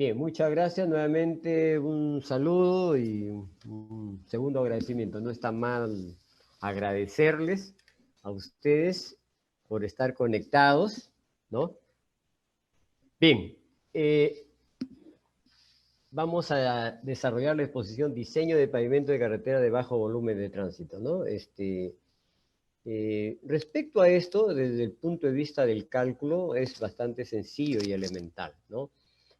Bien, muchas gracias. Nuevamente un saludo y un segundo agradecimiento. No está mal agradecerles a ustedes por estar conectados, ¿no? Bien, vamos a desarrollar la exposición Diseño de pavimento de carretera de bajo volumen de tránsito, ¿no? Respecto a esto, desde el punto de vista del cálculo, es bastante sencillo y elemental, ¿no?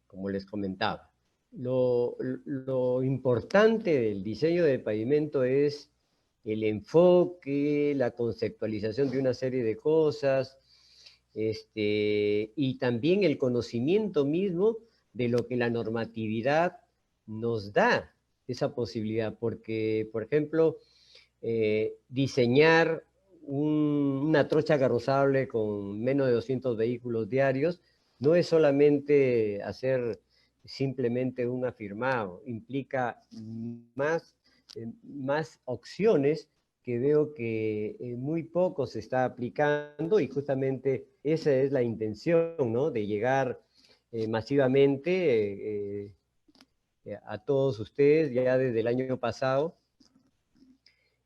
Como les comentaba. Lo importante del diseño de pavimento es el enfoque, la conceptualización de una serie de cosas, y también el conocimiento mismo de lo que la normatividad nos da esa posibilidad, porque, por ejemplo, diseñar una trocha carrozable con menos de 200 vehículos diarios no es solamente hacer simplemente un afirmado, implica más opciones que veo que muy poco se está aplicando, y justamente esa es la intención, ¿no? De llegar masivamente a todos ustedes. Ya desde el año pasado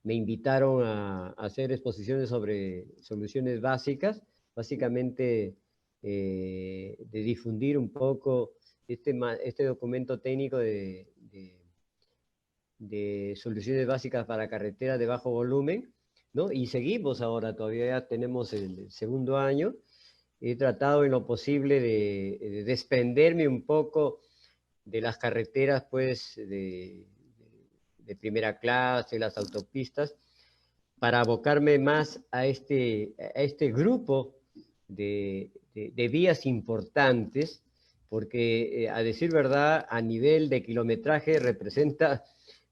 me invitaron a hacer exposiciones sobre soluciones básicas, básicamente de difundir un poco este documento técnico de soluciones básicas para carreteras de bajo volumen, ¿no? Y seguimos ahora, todavía tenemos el segundo año. He tratado en lo posible de desprenderme un poco de las carreteras, pues, de primera clase, las autopistas, para abocarme más a este grupo de vías importantes, porque a decir verdad, a nivel de kilometraje representa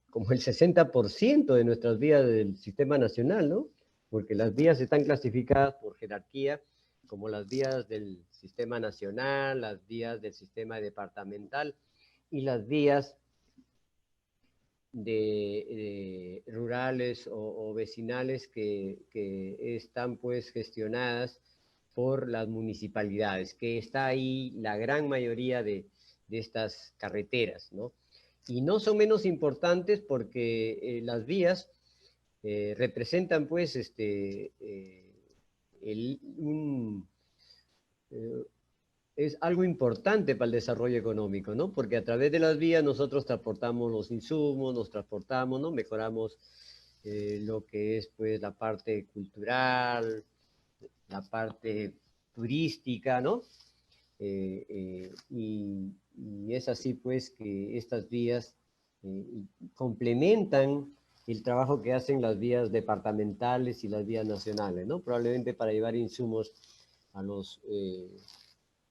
como el 60% de nuestras vías del sistema nacional, ¿no? Porque las vías están clasificadas por jerarquía como las vías del sistema nacional, las vías del sistema departamental y las vías rurales o vecinales que están pues gestionadas por las municipalidades, que está ahí la gran mayoría de estas carreteras, ¿no? Y no son menos importantes porque las vías representan pues un, eh, es algo importante para el desarrollo económico, ¿no? Porque a través de las vías nosotros transportamos los insumos, nos transportamos, ¿no? Mejoramos lo que es, pues, la parte cultural, la parte turística, ¿no? Y es así, pues, que estas vías eh, complementan el trabajo que hacen las vías departamentales y las vías nacionales, ¿no? Probablemente para llevar insumos a los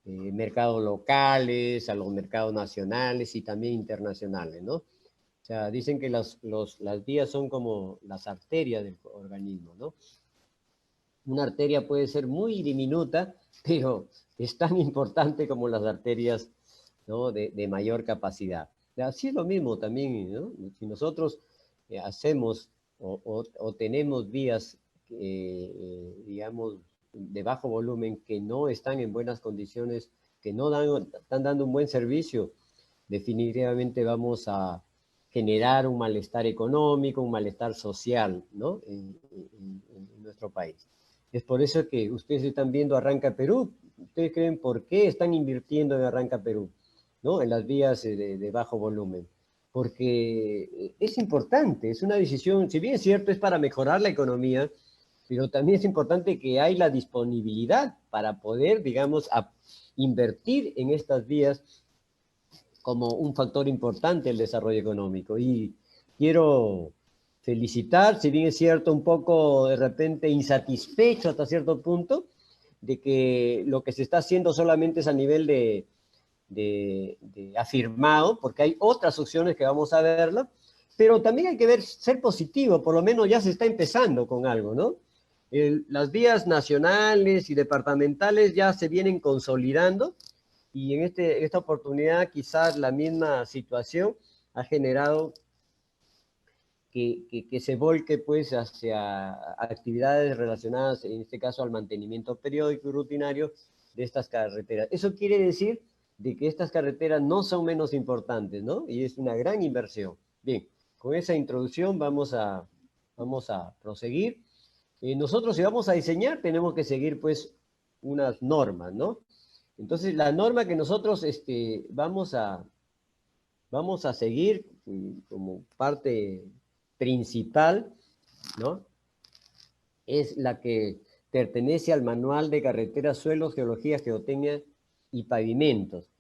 mercados locales, a los mercados nacionales y también internacionales, ¿no? O sea, dicen que las vías son como las arterias del organismo, ¿no? Una arteria puede ser muy diminuta, pero es tan importante como las arterias, ¿no? de mayor capacidad. Así es lo mismo también, ¿no? Si nosotros hacemos o tenemos vías, digamos, de bajo volumen, que no están en buenas condiciones, que no están dando un buen servicio, definitivamente vamos a generar un malestar económico, un malestar social, ¿no? En nuestro país. Es por eso que ustedes están viendo Arranca Perú. ¿Ustedes creen por qué están invirtiendo en Arranca Perú, ¿no? En las vías de bajo volumen? Porque es importante, es una decisión, si bien es cierto, es para mejorar la economía, pero también es importante que hay la disponibilidad para poder, digamos, invertir en estas vías como un factor importante del desarrollo económico. Y quiero felicitar, si bien es cierto, un poco de repente insatisfecho hasta cierto punto, de que lo que se está haciendo solamente es a nivel de afirmado, porque hay otras opciones que vamos a verla, pero también hay que ser positivo, por lo menos ya se está empezando con algo, ¿no? Las vías nacionales y departamentales ya se vienen consolidando, y en esta oportunidad quizás la misma situación ha generado que se volque pues hacia actividades relacionadas, en este caso, al mantenimiento periódico y rutinario de estas carreteras. Eso quiere decir de que estas carreteras no son menos importantes, ¿no? Y es una gran inversión. Bien, con esa introducción vamos a proseguir. Nosotros si vamos a diseñar tenemos que seguir pues unas normas, ¿no? Entonces la norma que nosotros vamos a seguir como parte principal, ¿no? Es la que pertenece al Manual de Carreteras, Suelos, Geología, Geotecnia y Pavimentos.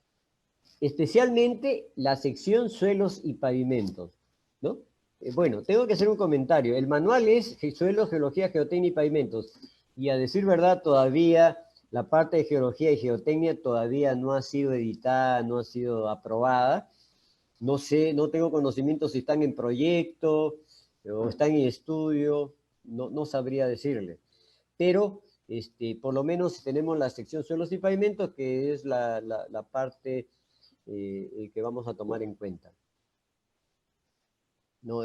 Especialmente la sección Suelos y Pavimentos, ¿no? Bueno, tengo que hacer un comentario. El manual es Suelos, Geología, Geotecnia y Pavimentos. Y a decir verdad, todavía la parte de Geología y Geotecnia todavía no ha sido editada, no ha sido aprobada. No sé, no tengo conocimiento si están en proyecto o están en estudio, no sabría decirle. Pero por lo menos tenemos la sección suelos y pavimentos, que es la parte que vamos a tomar en cuenta. No,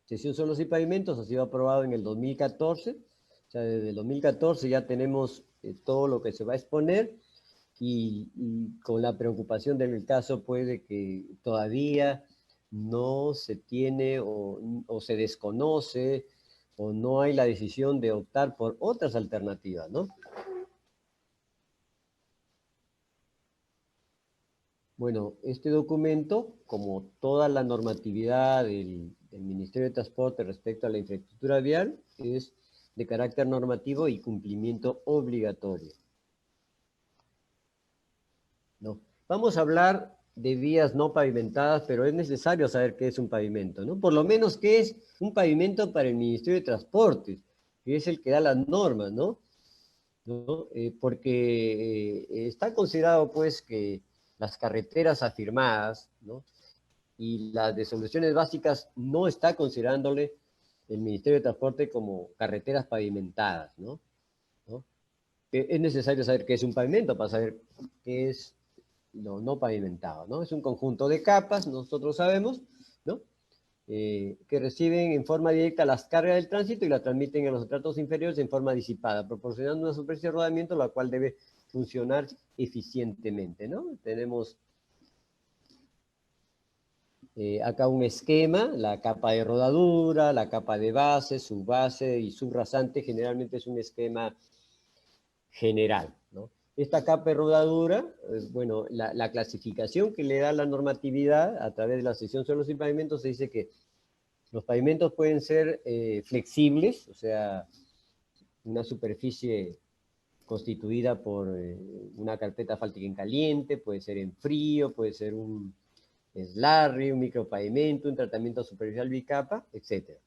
sección suelos y pavimentos ha sido aprobado en el 2014, o sea, desde el 2014 ya tenemos todo lo que se va a exponer, y con la preocupación del caso puede que todavía no se tiene o se desconoce o no hay la decisión de optar por otras alternativas, ¿no? Bueno, este documento, como toda la normatividad del Ministerio de Transporte respecto a la infraestructura vial, es de carácter normativo y cumplimiento obligatorio, ¿no? Vamos a hablar de vías no pavimentadas, pero es necesario saber qué es un pavimento, ¿no? Por lo menos qué es un pavimento para el Ministerio de Transportes, que es el que da las normas, ¿no? ¿No? Porque está considerado, pues, que las carreteras afirmadas, ¿no? Y las de soluciones básicas no está considerándole el Ministerio de Transporte como carreteras pavimentadas, ¿no? ¿No? Es necesario saber qué es un pavimento para saber qué es lo no pavimentado, ¿no? Es un conjunto de capas, nosotros sabemos, ¿no? Que reciben en forma directa las cargas del tránsito y las transmiten a los estratos inferiores en forma disipada, proporcionando una superficie de rodamiento la cual debe funcionar eficientemente, ¿no? Tenemos acá un esquema, la capa de rodadura, la capa de base, subbase y subrasante, generalmente es un esquema general, ¿no? Esta capa de rodadura, bueno, la clasificación que le da la normatividad a través de la sección suelos y pavimentos se dice que los pavimentos pueden ser flexibles, o sea, una superficie constituida por una carpeta asfáltica en caliente, puede ser en frío, puede ser un slurry, un micropavimento, un tratamiento superficial bicapa, etc.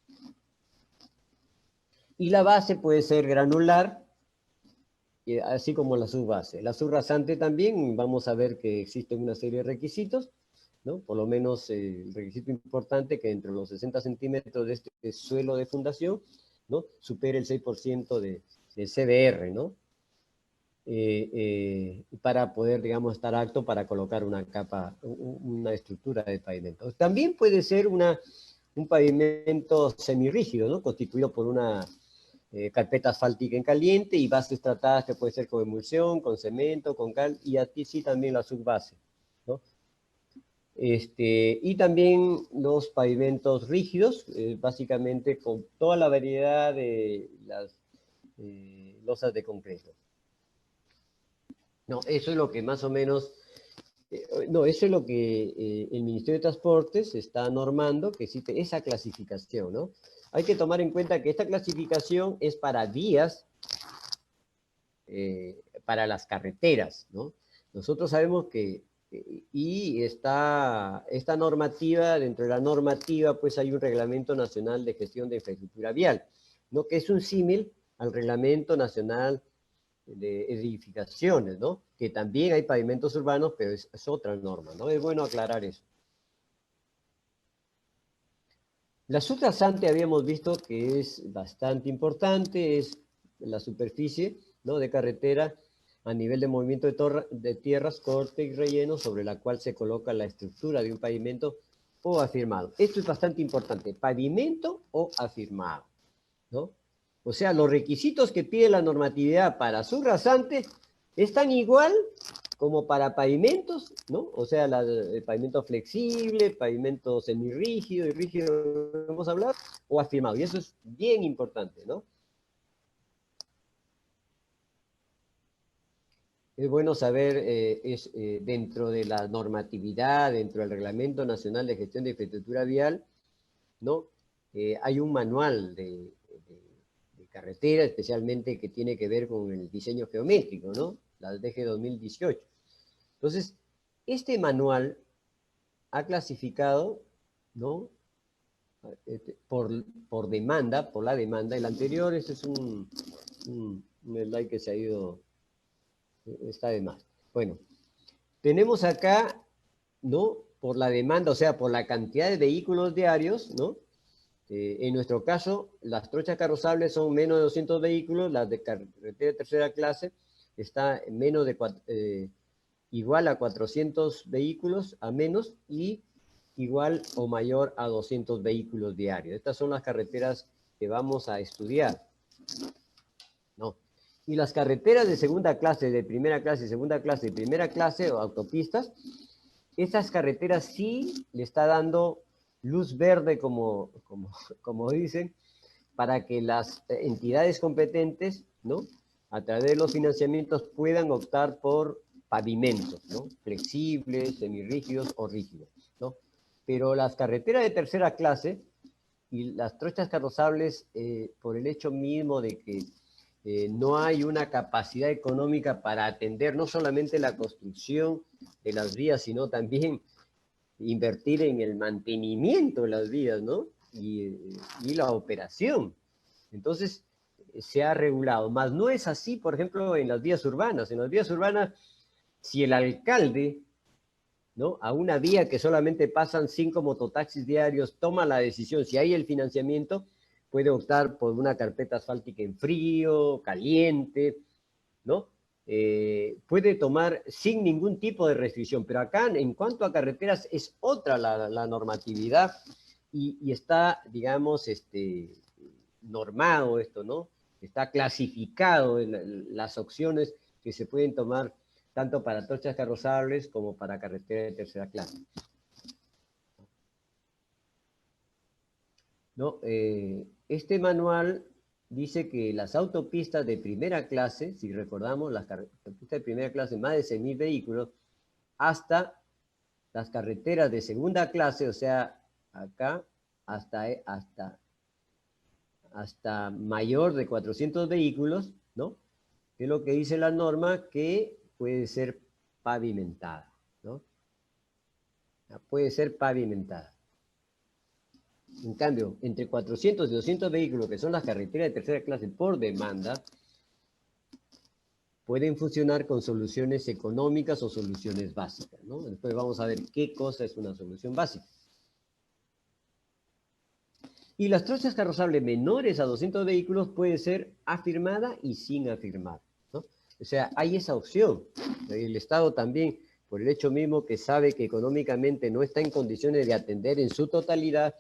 Y la base puede ser granular, así como la subbase. La subrasante también, vamos a ver que existen una serie de requisitos, ¿no? Por lo menos el requisito importante que entre los 60 centímetros de este suelo de fundación, ¿no? Supere el 6% de CBR, ¿no? Para poder, digamos, estar apto para colocar una capa, una estructura de pavimento. También puede ser un pavimento semirrígido, ¿no? Constituido por una carpeta asfáltica en caliente y bases tratadas que puede ser con emulsión, con cemento, con cal, y aquí sí también la subbase, ¿no? Y también los pavimentos rígidos, básicamente con toda la variedad de las losas de concreto. No, eso es lo que más o menos, no, eso es lo que el Ministerio de Transportes está normando, que existe esa clasificación, ¿no? Hay que tomar en cuenta que esta clasificación es para vías, para las carreteras, ¿no? Nosotros sabemos que, y esta normativa, dentro de la normativa, pues hay un Reglamento Nacional de Gestión de Infraestructura Vial, ¿no? Que es un símil al Reglamento Nacional de Edificaciones, ¿no? Que también hay pavimentos urbanos, pero es otra norma, ¿no? Es bueno aclarar eso. La subrasante habíamos visto que es bastante importante, es la superficie, ¿no? De carretera a nivel de movimiento de tierras, corte y relleno sobre la cual se coloca la estructura de un pavimento o afirmado. Esto es bastante importante, pavimento o afirmado, ¿no? O sea, los requisitos que pide la normatividad para subrasante están igual como para pavimentos, ¿no? O sea, el pavimento flexible, pavimento semirrígido y rígido, hemos hablado, o afirmado. Y eso es bien importante, ¿no? Es bueno saber, dentro de la normatividad, dentro del Reglamento Nacional de Gestión de Infraestructura Vial, ¿no? Hay un manual de carretera, especialmente que tiene que ver con el diseño geométrico, ¿no? La DG 2018. Entonces, este manual ha clasificado, ¿no? Por demanda, por la demanda. El anterior, ese es un slide que se ha ido, está de más. Bueno, tenemos acá, ¿no? Por la demanda, o sea, por la cantidad de vehículos diarios, ¿no? En nuestro caso, las trochas carrozables son menos de 200 vehículos, las de carretera de tercera clase está menos de igual a 400 vehículos a menos y igual o mayor a 200 vehículos diarios. Estas son las carreteras que vamos a estudiar, ¿no? Y las carreteras de segunda clase, de primera clase, segunda clase y primera clase, o autopistas, esas carreteras sí le está dando luz verde, como dicen, para que las entidades competentes, ¿no? A través de los financiamientos puedan optar por pavimentos, ¿no? Flexibles, semirrígidos o rígidos, ¿no? Pero las carreteras de tercera clase y las trochas carrozables, por el hecho mismo de que no hay una capacidad económica para atender no solamente la construcción de las vías, sino también invertir en el mantenimiento de las vías, ¿no? Y la operación. Entonces, se ha regulado. Más no es así, por ejemplo, en las vías urbanas. En las vías urbanas, si el alcalde, ¿no? A una vía que solamente pasan 5 mototaxis diarios, toma la decisión, si hay el financiamiento, puede optar por una carpeta asfáltica en frío, caliente, ¿no? Puede tomar sin ningún tipo de restricción, pero acá en cuanto a carreteras es otra la normatividad y está, digamos, normado esto, ¿no? Está clasificado en las opciones que se pueden tomar tanto para trochas carrozables como para carretera de tercera clase. ¿No? Este manual dice que las autopistas de primera clase, si recordamos, las autopistas de primera clase, más de 100.000 vehículos, hasta las carreteras de segunda clase, o sea, acá, hasta mayor de 400 vehículos, ¿no? Que es lo que dice la norma, que puede ser pavimentada, ¿no? Puede ser pavimentada. En cambio, entre 400 y 200 vehículos, que son las carreteras de tercera clase por demanda, pueden funcionar con soluciones económicas o soluciones básicas, ¿no? Después vamos a ver qué cosa es una solución básica. Y las trochas carrozables menores a 200 vehículos puede ser afirmada y sin afirmar, ¿no? O sea, hay esa opción. El Estado también, por el hecho mismo que sabe que económicamente no está en condiciones de atender en su totalidad,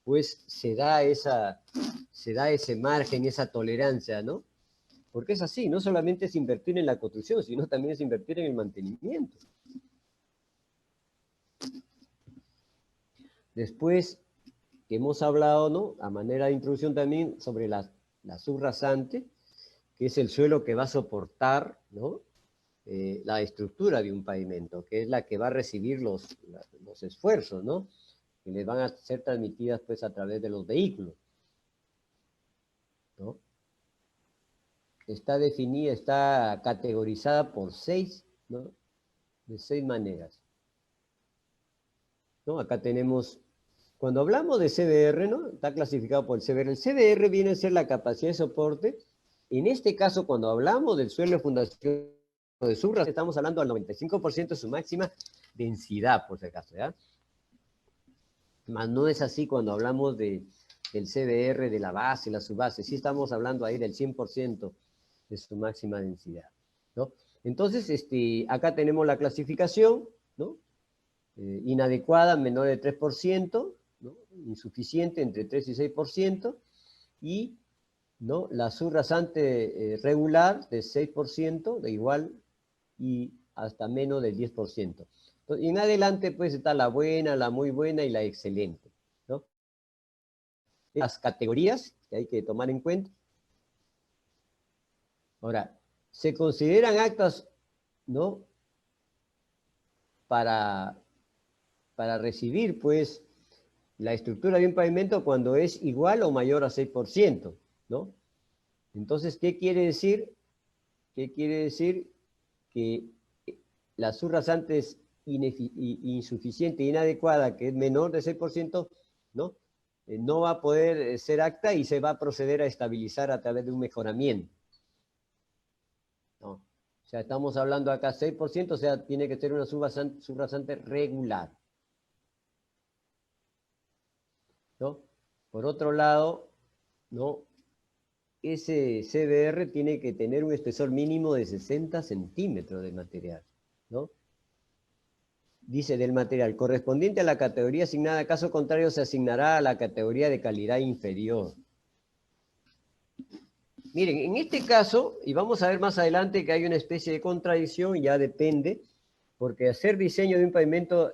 pues se da ese margen, esa tolerancia, ¿no? Porque es así, no solamente es invertir en la construcción, sino también es invertir en el mantenimiento. Después, que hemos hablado, ¿no? A manera de introducción también sobre la subrasante, que es el suelo que va a soportar, ¿no? La estructura de un pavimento, que es la que va a recibir los esfuerzos, ¿no? Que les van a ser transmitidas pues a través de los vehículos, ¿no? Está definida, está categorizada por 6, ¿no? De 6 maneras, ¿no? Acá tenemos, cuando hablamos de CBR, ¿no? Está clasificado por el CBR. El CBR viene a ser la capacidad de soporte. En este caso, cuando hablamos del suelo de fundación de subrasante, estamos hablando del 95% de su máxima densidad, por si acaso, ¿ya? Más no es así cuando hablamos del CBR, de la base, la subbase. Sí estamos hablando ahí del 100% de su máxima densidad, ¿no? Entonces, acá tenemos la clasificación, ¿no? Inadecuada, menor de 3%, ¿no? Insuficiente, entre 3 y 6%, y, ¿no? La subrasante regular, de 6%, de igual, y hasta menos del 10%. Y en adelante, pues, está la buena, la muy buena y la excelente, ¿no? Las categorías que hay que tomar en cuenta. Ahora, se consideran actas, ¿no? Para recibir, pues, la estructura de un pavimento cuando es igual o mayor a 6%, ¿no? Entonces, ¿qué quiere decir? ¿Qué quiere decir? Que la subrasante es insuficiente e inadecuada, que es menor de 6%, ¿no? No va a poder ser acta y se va a proceder a estabilizar a través de un mejoramiento, ¿no? O sea, estamos hablando acá 6%, o sea, tiene que ser una subrasante regular, ¿no? Por otro lado, ¿no? Ese CBR tiene que tener un espesor mínimo de 60 centímetros de material, ¿no? Dice, del material correspondiente a la categoría asignada, caso contrario se asignará a la categoría de calidad inferior. Miren, en este caso, y vamos a ver más adelante que hay una especie de contradicción, ya depende, porque hacer diseño de un pavimento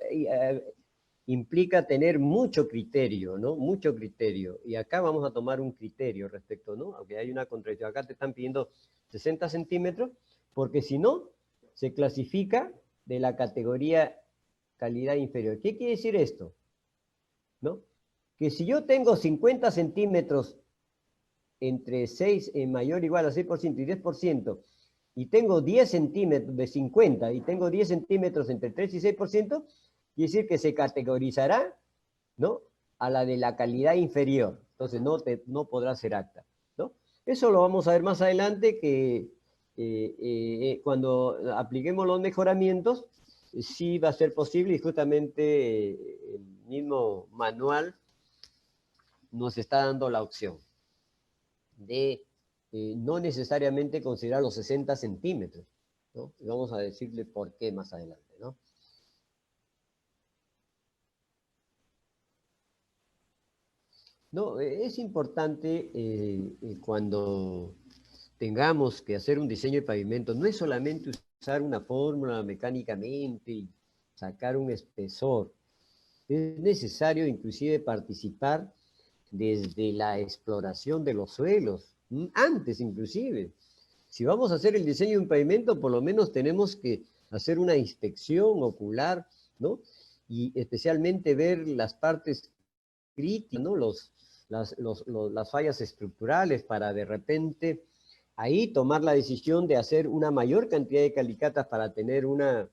implica tener mucho criterio, ¿no? Mucho criterio. Y acá vamos a tomar un criterio respecto, ¿no? Aunque hay una contradicción. Acá te están pidiendo 60 centímetros, porque si no, se clasifica de la categoría calidad inferior. ¿Qué quiere decir esto? ¿No? Que si yo tengo 50 centímetros entre 6, mayor o igual a 6% y 10%, y tengo 10 centímetros de 50, y tengo 10 centímetros entre 3 y 6%, quiere decir que se categorizará, ¿no?, a la de la calidad inferior. Entonces no podrá ser acta, ¿no? Eso lo vamos a ver más adelante, que cuando apliquemos los mejoramientos, sí va a ser posible, y justamente el mismo manual nos está dando la opción de no necesariamente considerar los 60 centímetros, ¿no? Y vamos a decirle por qué más adelante, ¿no? No, es importante cuando tengamos que hacer un diseño de pavimento, no es solamente usar una fórmula mecánicamente y sacar un espesor. Es necesario inclusive participar desde la exploración de los suelos, antes inclusive. Si vamos a hacer el diseño de un pavimento, por lo menos tenemos que hacer una inspección ocular, ¿no? Y especialmente ver las partes críticas, ¿no? Las fallas estructurales, para de repente ahí tomar la decisión de hacer una mayor cantidad de calicatas para tener una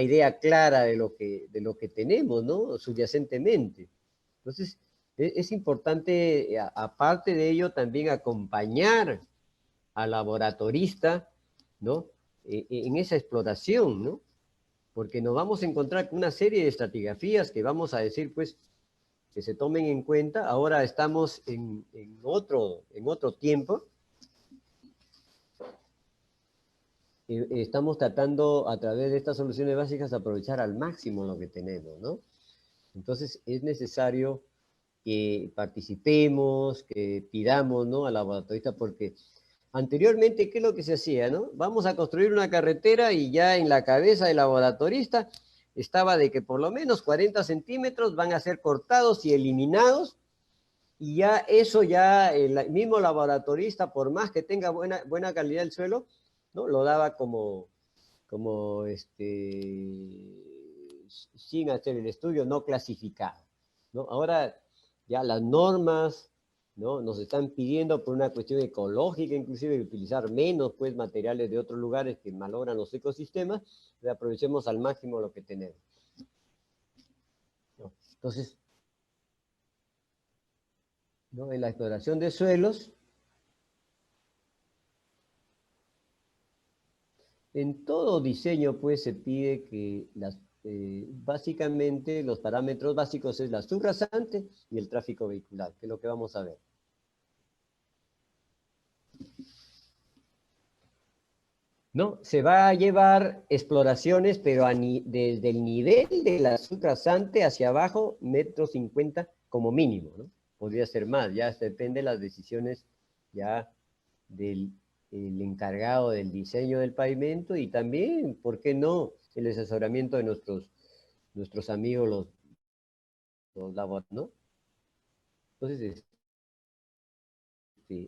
idea clara de lo que tenemos, ¿no?, subyacentemente. Entonces, es importante, aparte de ello, también acompañar al laboratorista, ¿no?, en esa exploración, ¿no? Porque nos vamos a encontrar con una serie de estratigrafías que vamos a decir, pues, que se tomen en cuenta. Ahora estamos en otro tiempo. Estamos tratando, a través de estas soluciones básicas, aprovechar al máximo lo que tenemos, ¿no? Entonces, es necesario que participemos, que pidamos, ¿no?, al laboratorista, porque anteriormente, ¿qué es lo que se hacía, no? Vamos a construir una carretera, y ya en la cabeza del laboratorista estaba de que por lo menos 40 centímetros van a ser cortados y eliminados, y ya eso, ya el mismo laboratorista, por más que tenga buena calidad del suelo, ¿no?, lo daba como sin hacer el estudio, no clasificado, ¿no? Ahora ya las normas, ¿no?, nos están pidiendo, por una cuestión ecológica inclusive, de utilizar menos, pues, materiales de otros lugares que malogran los ecosistemas, y aprovechemos al máximo lo que tenemos, ¿no? Entonces, ¿no?, en la exploración de suelos, en todo diseño, pues, se pide que básicamente los parámetros básicos es la subrasante y el tráfico vehicular, que es lo que vamos a ver. ¿No? Se va a llevar exploraciones, pero desde el nivel de la subrasante hacia abajo, 1,50 m como mínimo, ¿no? Podría ser más, ya depende de las decisiones ya del el encargado del diseño del pavimento y también, ¿por qué no?, el asesoramiento de nuestros amigos, los laboratorios, ¿no? Entonces,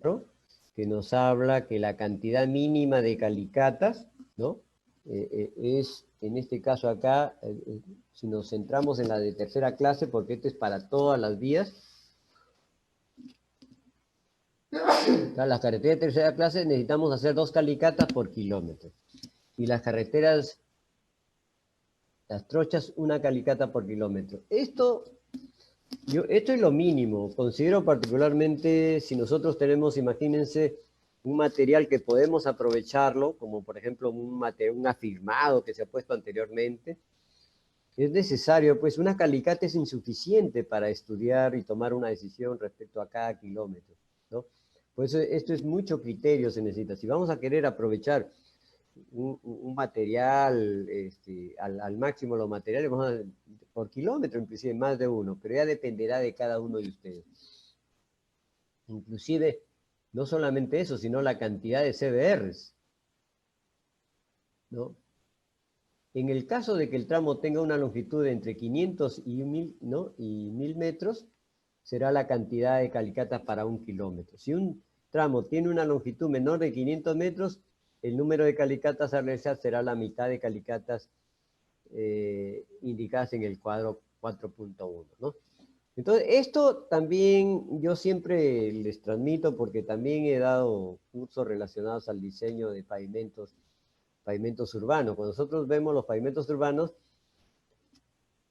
¿no?, que nos habla que la cantidad mínima de calicatas, ¿no?, es, en este caso acá, si nos centramos en la de tercera clase, porque este es para todas las vías, las carreteras de tercera clase necesitamos hacer 2 calicatas por kilómetro. Y las carreteras, las trochas, 1 calicata por kilómetro. Esto es lo mínimo. Considero particularmente, si nosotros tenemos, imagínense, un material que podemos aprovecharlo, como por ejemplo un afirmado que se ha puesto anteriormente, es necesario, pues 1 calicata es insuficiente para estudiar y tomar una decisión respecto a cada kilómetro, ¿no? Por eso esto es mucho criterio se necesita. Si vamos a querer aprovechar un material, al máximo los materiales, por kilómetro, inclusive más de uno, pero ya dependerá de cada uno de ustedes. Inclusive, no solamente eso, sino la cantidad de CBRs, ¿no? En el caso de que el tramo tenga una longitud de entre 500 y 1000, ¿no?, y 1000 metros, será la cantidad de calicatas para 1 kilómetro. Si un tramo tiene una longitud menor de 500 metros, el número de calicatas a realizar será la mitad de calicatas indicadas en el cuadro 4.1, ¿no? Entonces, esto también yo siempre les transmito porque también he dado cursos relacionados al diseño de pavimentos urbanos. Cuando nosotros vemos los pavimentos urbanos,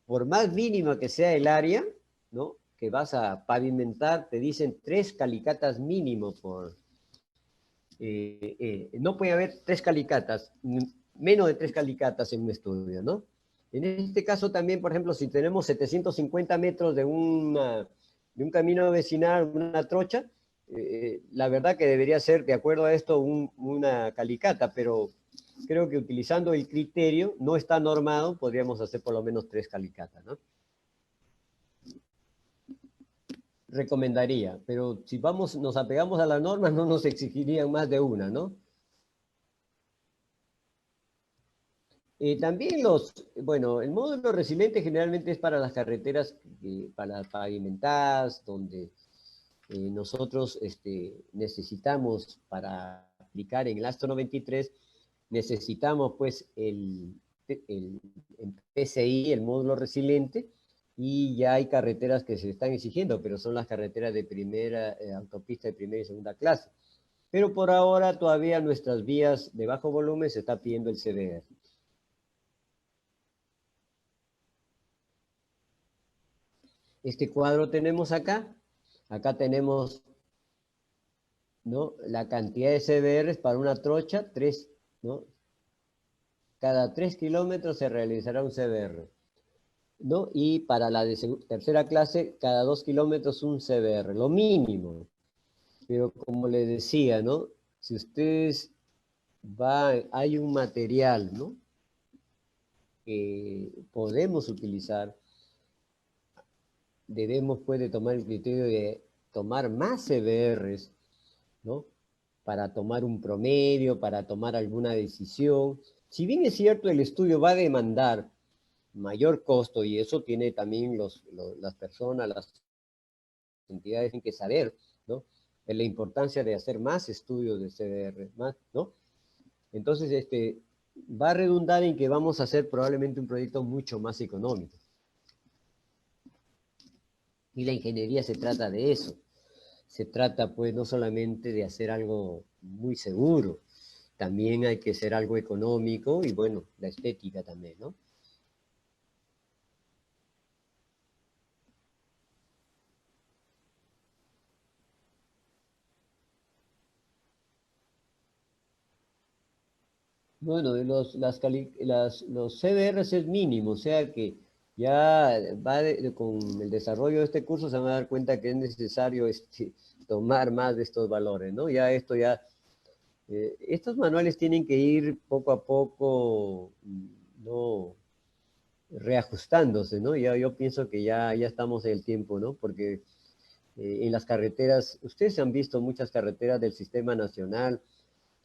por más mínima que sea el área, ¿no?, que vas a pavimentar, te dicen 3 calicatas mínimo por... no puede haber 3 calicatas, menos de 3 calicatas en un estudio, ¿no? En este caso también, por ejemplo, si tenemos 750 metros de un camino vecinal, una trocha, la verdad que debería ser, de acuerdo a esto, una calicata, pero creo que utilizando el criterio, no está normado, podríamos hacer por lo menos 3 calicatas, ¿no? Recomendaría, pero si nos apegamos a las normas, no nos exigirían más de una, ¿no? También bueno, el módulo resiliente generalmente es para las carreteras, para pavimentadas, donde nosotros necesitamos, para aplicar en el ASTO 93, necesitamos pues el PCI, el módulo resiliente, y ya hay carreteras que se están exigiendo, pero son las carreteras de autopista de primera y segunda clase. Pero por ahora todavía nuestras vías de bajo volumen se está pidiendo el CBR. Este cuadro tenemos acá. Acá tenemos, ¿no?, la cantidad de CBRs para una trocha, 3, ¿no? Cada 3 kilómetros se realizará un CBR, ¿no? Y para la de tercera clase, cada 2 kilómetros un CBR, lo mínimo. Pero como les decía, ¿no?, si ustedes hay un material, ¿no?, que podemos utilizar, puede tomar el criterio de tomar más CBRs, ¿no?, para tomar un promedio, para tomar alguna decisión. Si bien es cierto, el estudio va a demandar mayor costo, y eso tiene también las personas, las entidades tienen que saber, ¿no?, de la importancia de hacer más estudios de CDR, más, ¿no? Entonces, va a redundar en que vamos a hacer probablemente un proyecto mucho más económico. Y la ingeniería se trata de eso. Se trata, pues, no solamente de hacer algo muy seguro, también hay que hacer algo económico y, bueno, la estética también, ¿no? Bueno, los CBRs es mínimo, o sea que ya con el desarrollo de este curso se van a dar cuenta que es necesario tomar más de estos valores, ¿no? Estos manuales tienen que ir poco a poco, ¿no?, reajustándose, ¿no? Yo pienso que ya estamos en el tiempo, ¿no? Porque en las carreteras, ustedes han visto muchas carreteras del sistema nacional,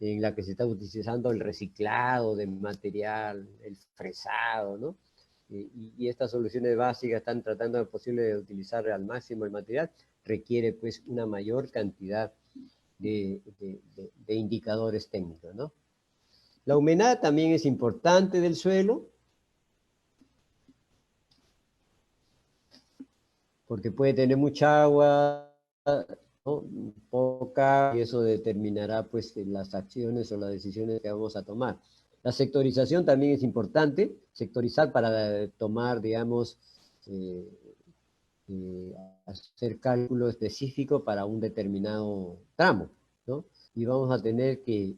en la que se está utilizando el reciclado de material, el fresado, ¿no? Y estas soluciones básicas están tratando de posible de utilizar al máximo el material, requiere pues una mayor cantidad de indicadores técnicos, ¿no? La humedad también es importante del suelo, porque puede tener mucha agua, ¿no? Poca, y eso determinará pues las acciones o las decisiones que vamos a tomar. La sectorización también es importante, sectorizar para tomar, digamos, hacer cálculo específico para un determinado tramo, ¿no? Y vamos a tener que,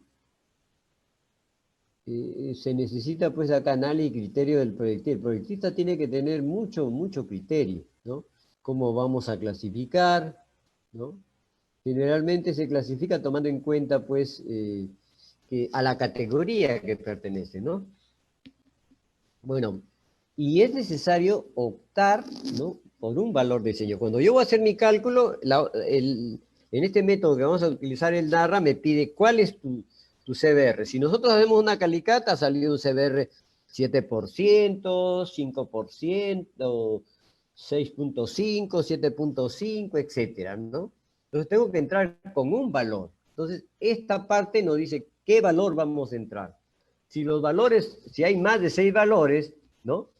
se necesita pues acá análisis y criterio del proyectista. El proyectista tiene que tener mucho criterio, ¿no? Cómo vamos a clasificar, ¿no? Generalmente se clasifica tomando en cuenta pues que a la categoría que pertenece, ¿no? Bueno, y es necesario optar, ¿no?, por un valor de diseño. Cuando yo voy a hacer mi cálculo, en este método que vamos a utilizar, el NARRA, me pide cuál es tu CBR. Si nosotros hacemos una calicata, ha salido un CBR 7%, 5%, 6.5, 7.5, etcétera, ¿no? Entonces tengo que entrar con un valor. Entonces, esta parte nos dice qué valor vamos a entrar. Si los valores, si hay más de 6 valores, ¿no?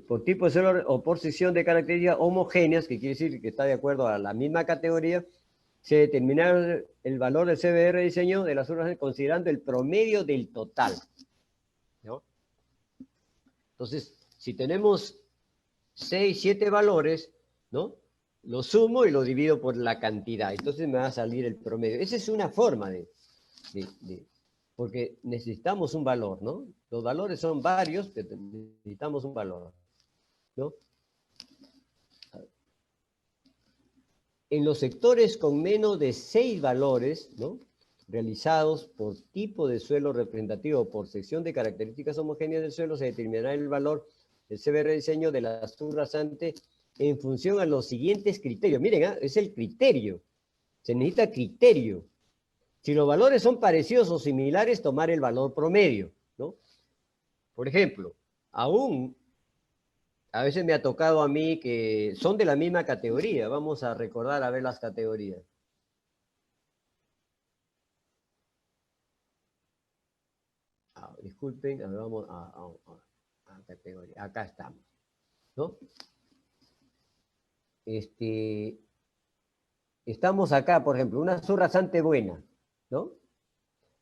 Por tipo de suelo o por sección de características homogéneas, que quiere decir que está de acuerdo a la misma categoría, se determinará el valor del CBR de diseño de las urnas considerando el promedio del total, ¿no? Entonces, si tenemos 6, 7 valores, ¿no? Lo sumo y lo divido por la cantidad. Entonces me va a salir el promedio. Esa es una forma porque necesitamos un valor, ¿no? Los valores son varios, pero necesitamos un valor, ¿no? En los sectores con menos de 6 valores, ¿no?, realizados por tipo de suelo representativo o por sección de características homogéneas del suelo, se determinará el valor del CBR diseño de la subrasante en función a los siguientes criterios. Miren, es el criterio. Se necesita criterio. Si los valores son parecidos o similares, tomar el valor promedio, ¿no? Por ejemplo, a veces me ha tocado a mí que son de la misma categoría. Vamos a recordar a ver las categorías. Disculpen, a ver, vamos a categoría. Acá estamos, ¿no? Estamos acá, por ejemplo, una subrasante buena, ¿no?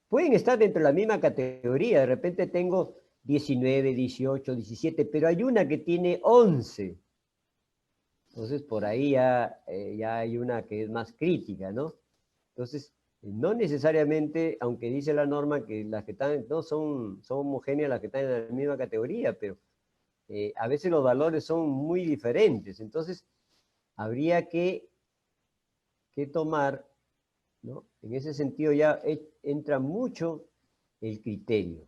Pueden estar dentro de la misma categoría. De repente tengo 19, 18, 17, pero hay una que tiene 11. Entonces, por ahí ya hay una que es más crítica, ¿no? Entonces, no necesariamente, aunque dice la norma que las que están, no son homogéneas las que están en la misma categoría, pero a veces los valores son muy diferentes. Entonces, habría que tomar, ¿no? En ese sentido ya entra mucho el criterio,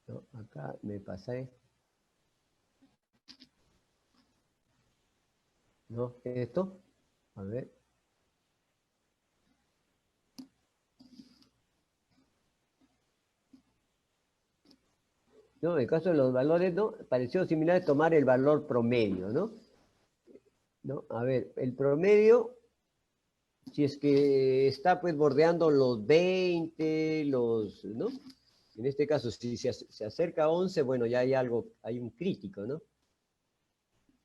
¿no? Acá me pasé, ¿no? Esto, a ver. No, en el caso de los valores, ¿no?, pareció similar tomar el valor promedio, ¿no? ¿No? A ver, el promedio, si es que está pues bordeando los 20, ¿no? En este caso, si se acerca a 11, bueno, ya hay algo, hay un crítico, ¿no?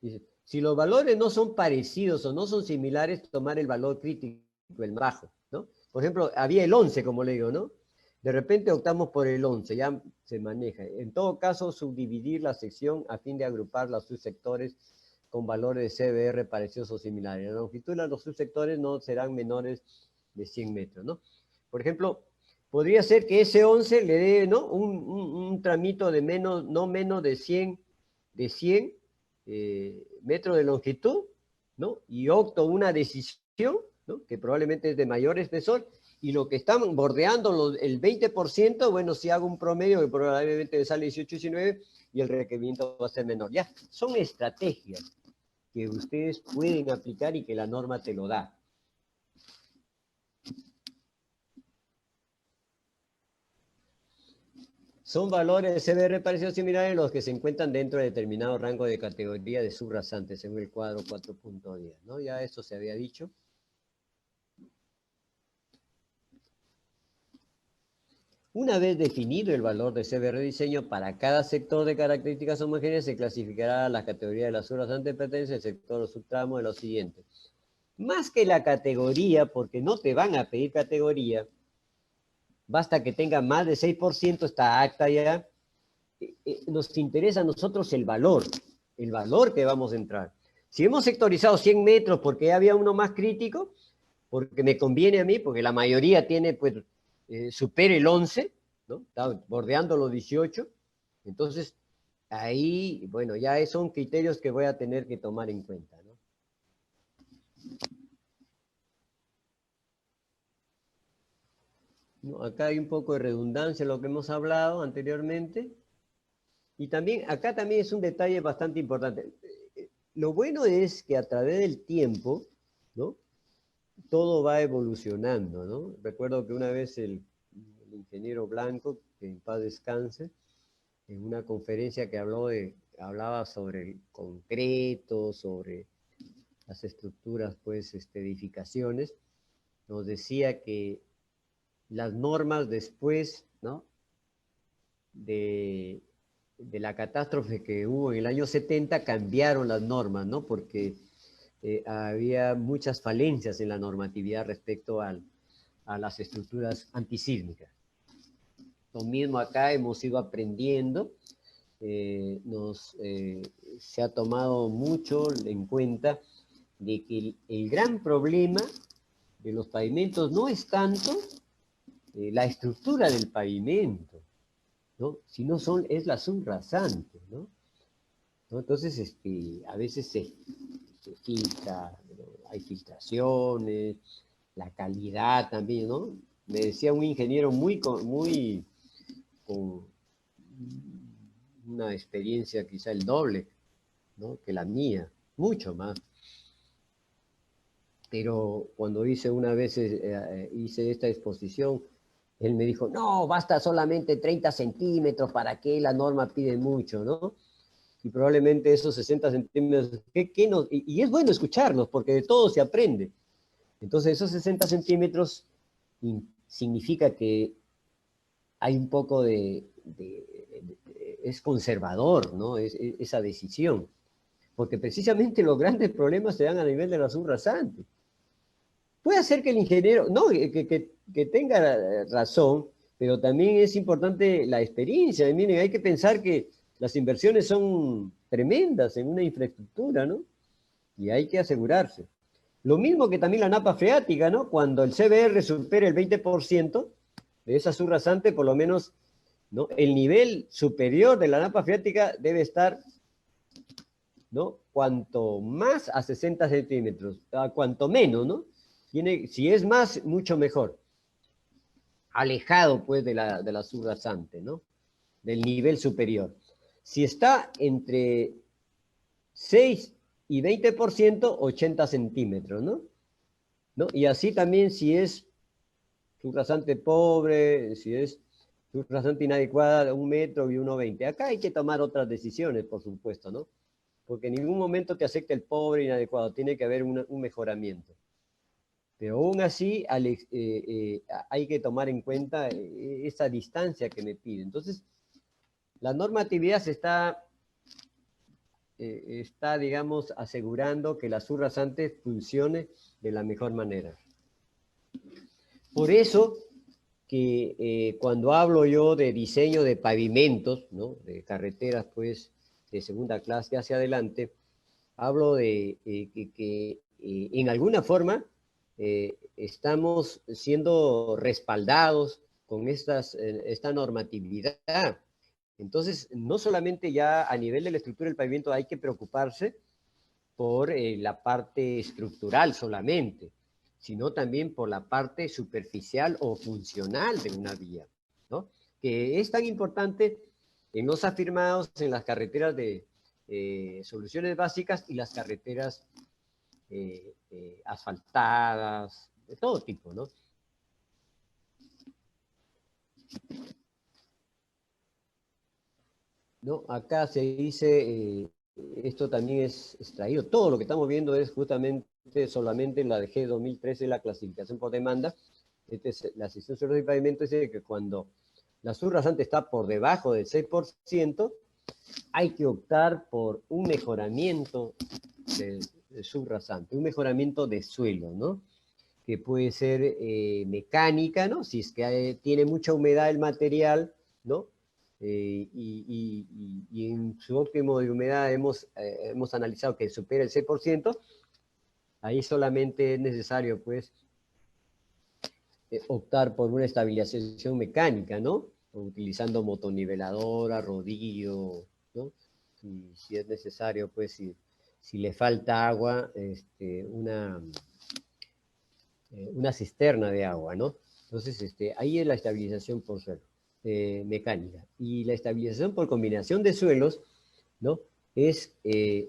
Dice, si los valores no son parecidos o no son similares, tomar el valor crítico, el más bajo, ¿no? Por ejemplo, había el 11, como le digo, ¿no? De repente optamos por el 11, ya se maneja. En todo caso, subdividir la sección a fin de agrupar los subsectores con valores de CBR parecidos o similares. La longitud de los subsectores no serán menores de 100 metros, ¿no? Por ejemplo, podría ser que ese 11 le dé, ¿no?, un tramito de no menos de 100 metros de longitud, ¿no? Y opto una decisión, ¿no?, que probablemente es de mayor espesor, y lo que están bordeando el 20%, bueno, si hago un promedio que probablemente me sale 18, 19, y el requerimiento va a ser menor. Ya, son estrategias que ustedes pueden aplicar y que la norma te lo da. Son valores de CBR parecidos similares los que se encuentran dentro de determinado rango de categoría de subrasante, según el cuadro 4.10, ¿no? Ya eso se había dicho. Una vez definido el valor de CBR diseño para cada sector de características homogéneas, se clasificará la categoría de la subrasante pertenece al sector o subtramo de lo siguiente. Más que la categoría, porque no te van a pedir categoría, basta que tenga más de 6%, está acta ya. Nos interesa a nosotros el valor que vamos a entrar. Si hemos sectorizado 100 metros porque había uno más crítico, porque me conviene a mí, porque la mayoría tiene, pues, supera el 11, ¿no? Está bordeando los 18, entonces ahí, bueno, ya son criterios que voy a tener que tomar en cuenta, ¿no? ¿No? Acá hay un poco de redundancia en lo que hemos hablado anteriormente. Y también, acá también es un detalle bastante importante. Lo bueno es que a través del tiempo, ¿no? Todo va evolucionando, ¿no? Recuerdo que una vez el ingeniero Blanco, que en paz descanse, en una conferencia que hablaba sobre el concreto, sobre las estructuras, pues, edificaciones, nos decía que las normas después, ¿no? de la catástrofe que hubo en el año 70 cambiaron las normas, ¿no? Porque había muchas falencias en la normatividad respecto a las estructuras antisísmicas. Lo mismo acá hemos ido aprendiendo, se ha tomado mucho en cuenta de que el gran problema de los pavimentos no es tanto la estructura del pavimento, ¿no? Sino es la subrasante, ¿no? ¿No? Entonces, a veces se filtra, ¿no? Hay filtraciones, la calidad también, ¿no? Me decía un ingeniero con una experiencia quizá el doble, ¿no? Que la mía, mucho más. Pero cuando hice esta exposición, él me dijo, no, basta solamente 30 centímetros, ¿para qué la norma pide mucho, no? Y probablemente esos 60 centímetros, y es bueno escucharlos, porque de todo se aprende. Entonces, esos 60 centímetros significa que hay un poco es conservador, ¿no? Esa decisión. Porque precisamente los grandes problemas se dan a nivel de la subrasante. Puede ser que el ingeniero, no, que tenga razón, pero también es importante la experiencia. Y miren, hay que pensar que las inversiones son tremendas en una infraestructura, ¿no? Y hay que asegurarse. Lo mismo que también la napa freática, ¿no? Cuando el CBR supere el 20% de esa subrasante, por lo menos, ¿no? El nivel superior de la napa freática debe estar, ¿no? Cuanto más a 60 centímetros, cuanto menos, ¿no? Si es más, mucho mejor. Alejado, pues, de la subrasante, ¿no? Del nivel superior. Si está entre 6 y 20%, 80 centímetros, ¿no? ¿No? Y así también si es subrasante pobre, si es subrasante inadecuada, 1 metro y 1,20. Acá hay que tomar otras decisiones, por supuesto, ¿no? Porque en ningún momento te acepta el pobre inadecuado, tiene que haber un mejoramiento. Pero aún así hay que tomar en cuenta esa distancia que me pide. Entonces, la normatividad está, digamos, asegurando que la subrasante funcione de la mejor manera. Por eso que cuando hablo yo de diseño de pavimentos, ¿no? De carreteras, pues, de segunda clase hacia adelante, hablo de que en alguna forma estamos siendo respaldados con esta normatividad. Entonces, no solamente ya a nivel de la estructura del pavimento hay que preocuparse por la parte estructural solamente, sino también por la parte superficial o funcional de una vía, ¿no? Que es tan importante en los afirmados en las carreteras soluciones básicas y las carreteras asfaltadas, de todo tipo, ¿no? ¿No? Acá se dice, esto también es extraído, todo lo que estamos viendo es justamente solamente la de G 2013, la clasificación por demanda. La sección suelos y pavimentos dice que cuando la subrasante está por debajo del 6%, hay que optar por un mejoramiento de subrasante, un mejoramiento de suelo, ¿no? Que puede ser mecánica, ¿no? Si es que tiene mucha humedad el material, ¿no? Y en su óptimo de humedad hemos analizado que supera el 6%, ahí solamente es necesario, pues, optar por una estabilización mecánica, ¿no? Utilizando motoniveladora, rodillo, ¿no? Si es necesario, pues, si le falta agua, una cisterna de agua, ¿no? Entonces, ahí es la estabilización por suelo, mecánica. Y la estabilización por combinación de suelos, ¿no? Es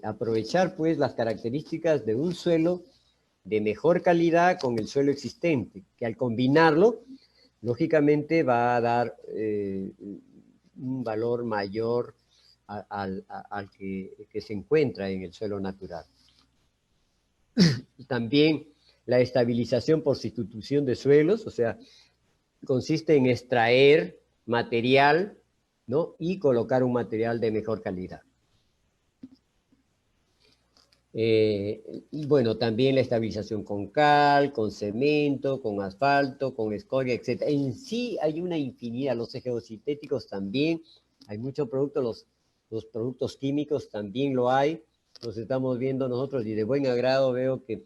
aprovechar, pues, las características de un suelo de mejor calidad con el suelo existente, que al combinarlo, lógicamente va a dar un valor mayor al que se encuentra en el suelo natural. También la estabilización por sustitución de suelos, o sea, consiste en extraer material, ¿no? Y colocar un material de mejor calidad. Y bueno, también la estabilización con cal, con cemento, con asfalto, con escoria, etc. En sí hay una infinidad, los geosintéticos también, hay muchos productos, los productos químicos también lo hay, los estamos viendo nosotros y de buen agrado veo que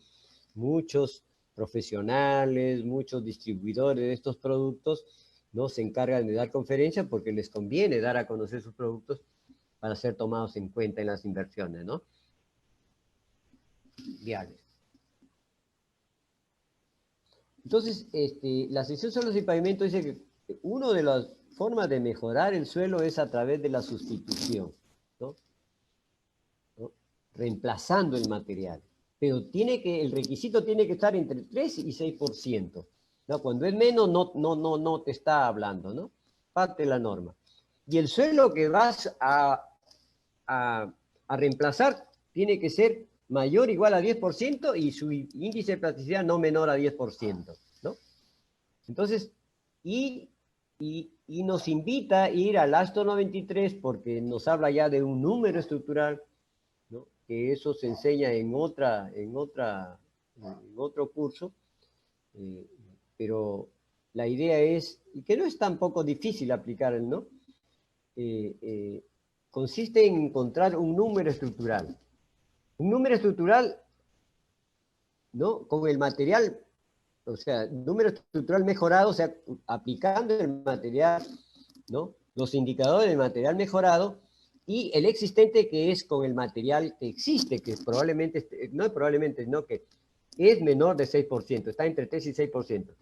muchos profesionales, muchos distribuidores de estos productos, ¿no? Se encargan de dar conferencias porque les conviene dar a conocer sus productos para ser tomados en cuenta en las inversiones, ¿no? Viales. Entonces, la sección suelos y pavimentos dice que una de las formas de mejorar el suelo es a través de la sustitución, ¿no? ¿No? Reemplazando el material. Pero el requisito tiene que estar entre 3 y 6%. ¿No? Cuando es menos, no te está hablando, ¿no? Parte de la norma. Y el suelo que vas a reemplazar tiene que ser mayor o igual a 10% y su índice de plasticidad no menor a 10%, ¿no? Entonces, y nos invita a ir al Astro 93 porque nos habla ya de un número estructural, ¿no? Que eso se enseña en otro curso, eh, pero la idea es, y que no es tampoco difícil aplicar, ¿no? Eh, eh, consiste en encontrar un número estructural. Un número estructural, ¿no? Con el material, o sea, número estructural mejorado, o sea, aplicando el material, ¿no? Los indicadores del material mejorado y el existente que es con el material que existe, que probablemente, no probablemente, no, que es menor de 6%, está entre 3 y 6%.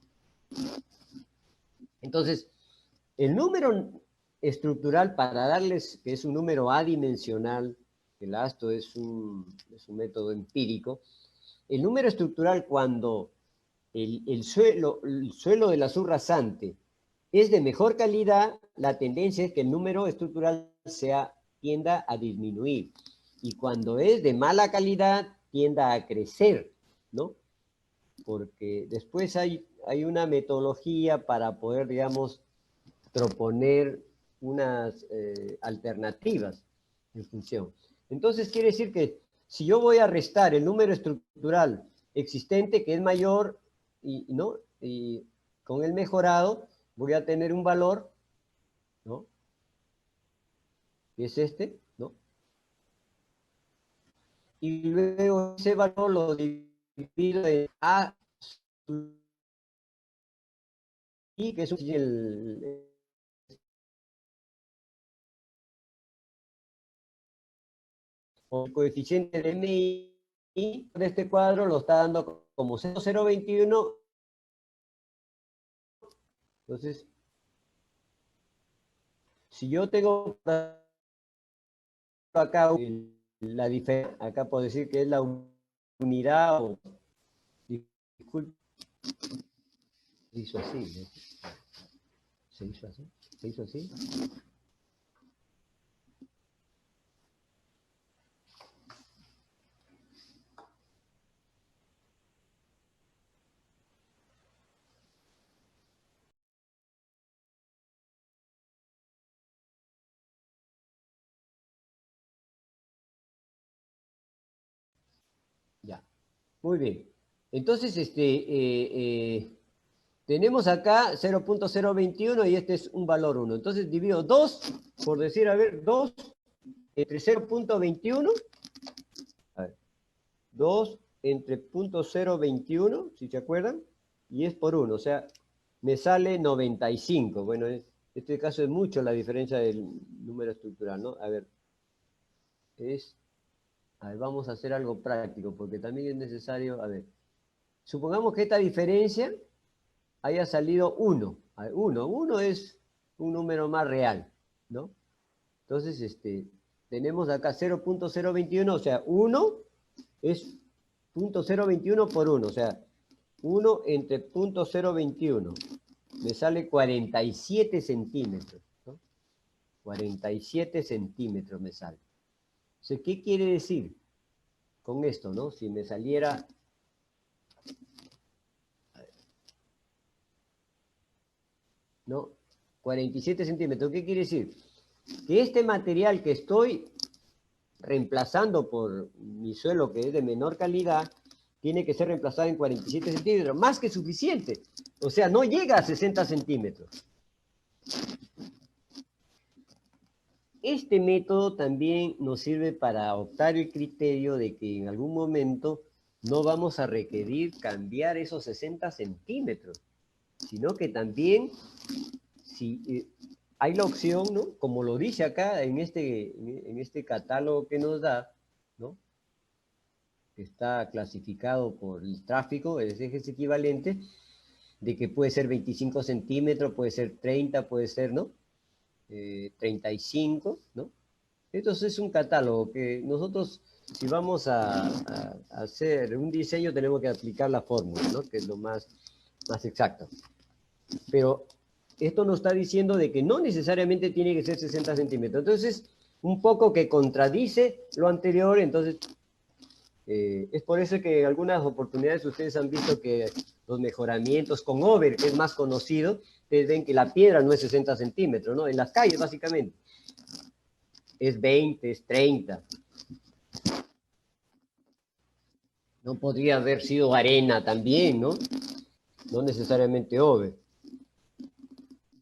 Entonces, el número estructural, para darles que es un número adimensional, el ASTO es un método empírico, el número estructural cuando el suelo de la subrasante es de mejor calidad, la tendencia es que el número estructural tienda a disminuir. Y cuando es de mala calidad, tienda a crecer, ¿no? Porque después hay una metodología para poder, digamos, proponer unas alternativas en función. Entonces quiere decir que si yo voy a restar el número estructural existente, que es mayor, ¿no? Y con el mejorado voy a tener un valor, ¿no? Que es ¿no? Y luego ese valor lo divido en A y que es el coeficiente de MI de este cuadro lo está dando como 0,021. Entonces, si yo tengo acá la diferencia, acá puedo decir que es la unidad o, disculpe, se hizo así, ¿no? Se hizo así, se hizo así. Ya, muy bien. Entonces, tenemos acá 0.021 y este es un valor 1. Entonces divido 2, por decir, a ver, 2 entre 0.21. A ver, 2 entre 0.021, si se acuerdan, y es por 1, o sea, me sale 95. Bueno, en este caso es mucho la diferencia del número estructural, ¿no? A ver, vamos a hacer algo práctico, porque también es necesario, a ver, supongamos que esta diferencia haya salido 1. 1 es un número más real, ¿no? Entonces, tenemos acá 0.021, o sea, 1 es 0.021 por 1, o sea, 1 entre 0.021. Me sale 47 centímetros, ¿no? 47 centímetros me sale. O sea, ¿qué quiere decir con esto, no? Si me saliera... ¿No? 47 centímetros. ¿Qué quiere decir? Que este material que estoy reemplazando por mi suelo que es de menor calidad, tiene que ser reemplazado en 47 centímetros, más que suficiente. O sea, no llega a 60 centímetros. Este método también nos sirve para optar el criterio de que en algún momento no vamos a requerir cambiar esos 60 centímetros, sino que también si hay la opción, ¿no? Como lo dice acá en este catálogo que nos da, ¿no? Que está clasificado por el tráfico, el eje equivalente, de que puede ser 25 centímetros, puede ser 30, puede ser, ¿no? 35, ¿no? Entonces es un catálogo que nosotros, si vamos a hacer un diseño, tenemos que aplicar la fórmula, ¿no? Que es lo más exacto. Pero esto nos está diciendo de que no necesariamente tiene que ser 60 centímetros. Entonces, un poco que contradice lo anterior, entonces, es por eso que en algunas oportunidades ustedes han visto que los mejoramientos con over, que es más conocido, ustedes ven que la piedra no es 60 centímetros, ¿no? En las calles, básicamente. Es 20, es 30. No podría haber sido arena también, ¿no? No necesariamente over.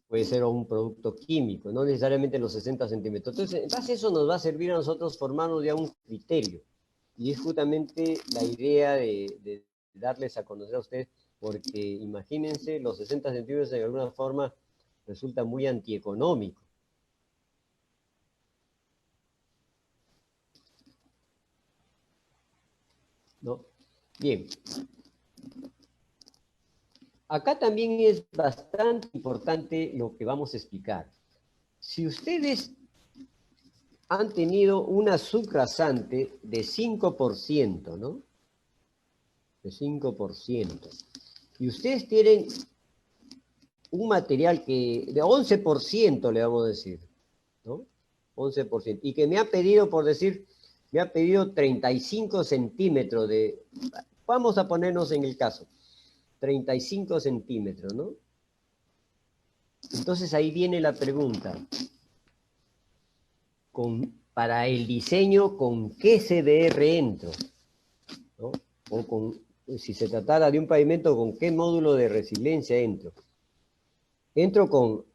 Puede ser un producto químico, no necesariamente los 60 centímetros. Entonces, en base a eso nos va a servir a nosotros formarnos ya un criterio. Y es justamente la idea de darles a conocer a ustedes, porque imagínense, los 60 centímetros de alguna forma resulta muy antieconómico, ¿no? Bien, acá también es bastante importante lo que vamos a explicar. Si ustedes han tenido una subrasante de 5%, ¿no? De 5%. Y ustedes tienen un material que de 11%, le vamos a decir, ¿no? 11%. Y que me ha pedido, por decir, me ha pedido 35 centímetros de, vamos a ponernos en el caso, 35 centímetros, ¿no? Entonces ahí viene la pregunta, para el diseño, ¿con qué CDR entro? ¿No? O si se tratara de un pavimento, ¿con qué módulo de resiliencia entro? ¿Entro con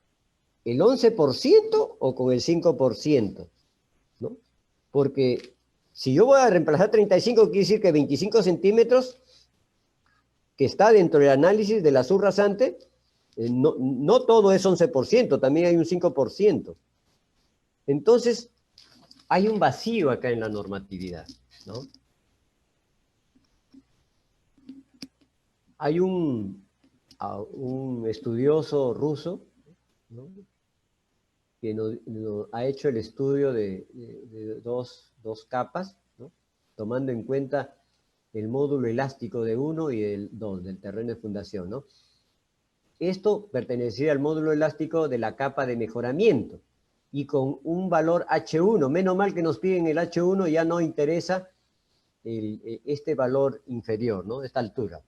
el 11% o con el 5%? ¿No? Porque si yo voy a reemplazar 35, quiere decir que 25 centímetros, que está dentro del análisis de la subrasante, no todo es 11%, también hay un 5%. Entonces, hay un vacío acá en la normatividad, ¿no? Hay un estudioso ruso, ¿no? ha hecho el estudio de dos capas, ¿no? Tomando en cuenta el módulo elástico de 1 y el 2 del terreno de fundación, ¿no? Esto pertenecía al módulo elástico de la capa de mejoramiento y con un valor H1. Menos mal que nos piden el H1, ya no interesa este valor inferior, ¿no? Esta altura.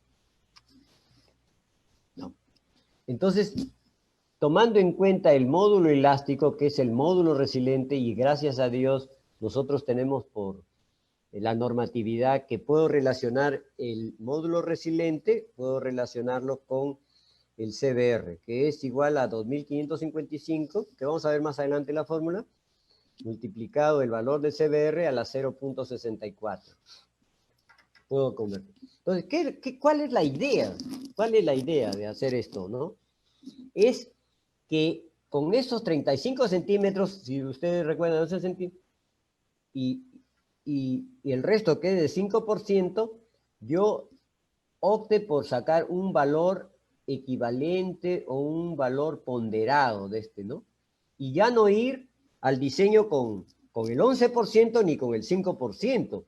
No. Entonces, tomando en cuenta el módulo elástico, que es el módulo resiliente, y gracias a Dios nosotros tenemos por la normatividad que puedo relacionar el módulo resiliente, puedo relacionarlo con el CBR, que es igual a 2555, que vamos a ver más adelante la fórmula, multiplicado el valor del CBR a la 0.64. Puedo convertir. Entonces, ¿cuál es la idea? ¿Cuál es la idea de hacer esto, no? Es que con esos 35 centímetros, si ustedes recuerdan, 12 centímetros, y el resto quede de 5%, yo opte por sacar un valor equivalente o un valor ponderado de este, ¿no? Y ya no ir al diseño con el 11% ni con el 5%,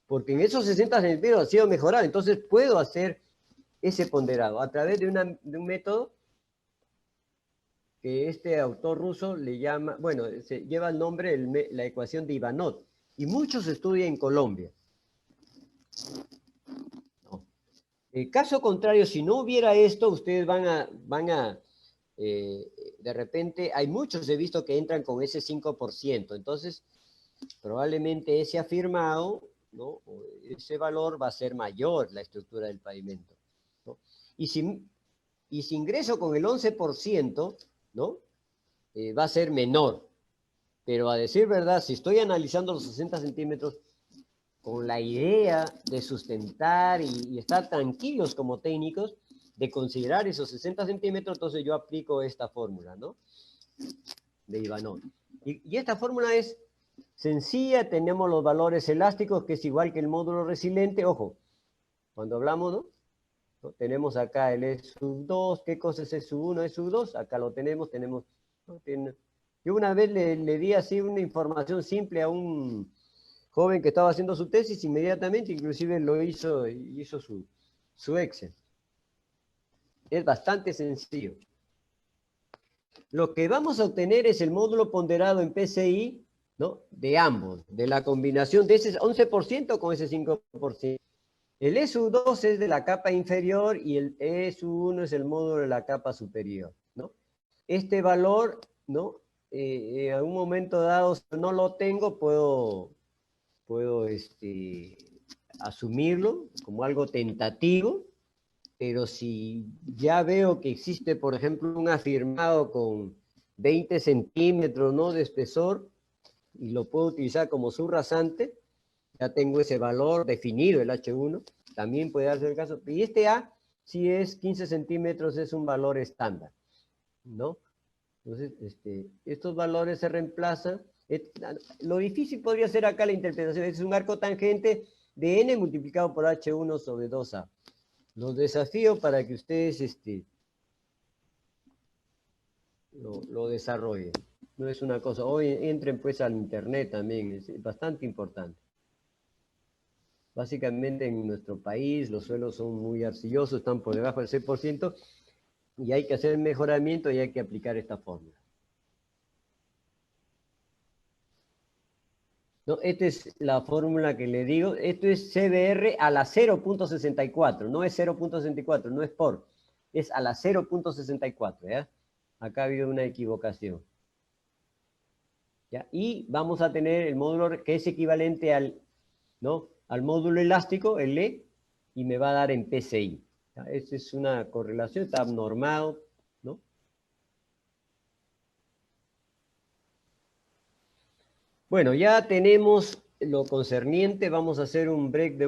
porque en esos 60 centímetros ha sido mejorado, entonces puedo hacer ese ponderado a través de un método que este autor ruso le llama, bueno, se lleva el nombre, la ecuación de Ivanov, y muchos estudian en Colombia. No. Caso contrario, si no hubiera esto, ustedes van a de repente, hay muchos he visto que entran con ese 5%, entonces probablemente ese afirmado, ¿no? Ese valor va a ser mayor, la estructura del pavimento, ¿no? Y si ingreso con el 11%, ¿no? Va a ser menor, pero a decir verdad, si estoy analizando los 60 centímetros, con la idea de sustentar y estar tranquilos como técnicos, de considerar esos 60 centímetros, entonces yo aplico esta fórmula, ¿no? De Ivanov. Y esta fórmula es sencilla, tenemos los valores elásticos, que es igual que el módulo resiliente. Ojo, cuando hablamos, ¿no? Tenemos acá el E sub 2, ¿qué cosa es E sub 1, E sub 2? Acá lo tenemos, ¿no? Yo una vez le di así una información simple a un joven que estaba haciendo su tesis, inmediatamente, inclusive hizo su Excel. Es bastante sencillo. Lo que vamos a obtener es el módulo ponderado en PCI, ¿no? De ambos, de la combinación de ese 11% con ese 5%. El E sub 2 es de la capa inferior y el E sub 1 es el módulo de la capa superior, ¿no? Este valor, ¿no? En algún momento dado, si no lo tengo, puedo asumirlo como algo tentativo, pero si ya veo que existe, por ejemplo, un afirmado con 20 centímetros, ¿no? De espesor, y lo puedo utilizar como subrasante, ya tengo ese valor definido, el H1, también puede darse el caso. Y este A, si es 15 centímetros, es un valor estándar, ¿no? Entonces, estos valores se reemplazan. Lo difícil podría ser acá la interpretación, es un arco tangente de n multiplicado por H1 sobre 2A. Los desafío para que ustedes lo desarrollen. No es una cosa, hoy entren pues al internet también, es bastante importante. Básicamente en nuestro país los suelos son muy arcillosos, están por debajo del 6%, y hay que hacer mejoramiento y hay que aplicar esta fórmula. No, esta es la fórmula que le digo. Esto es CBR a la 0.64, no es 0.64, no es por, es a la 0.64, ¿ya? Acá ha habido una equivocación. ¿Ya? Y vamos a tener el módulo que es equivalente ¿no? Al módulo elástico, el E, y me va a dar en PCI. ¿Ya? Esa es una correlación, está normado, ¿no? Bueno, ya tenemos lo concerniente, vamos a hacer un break de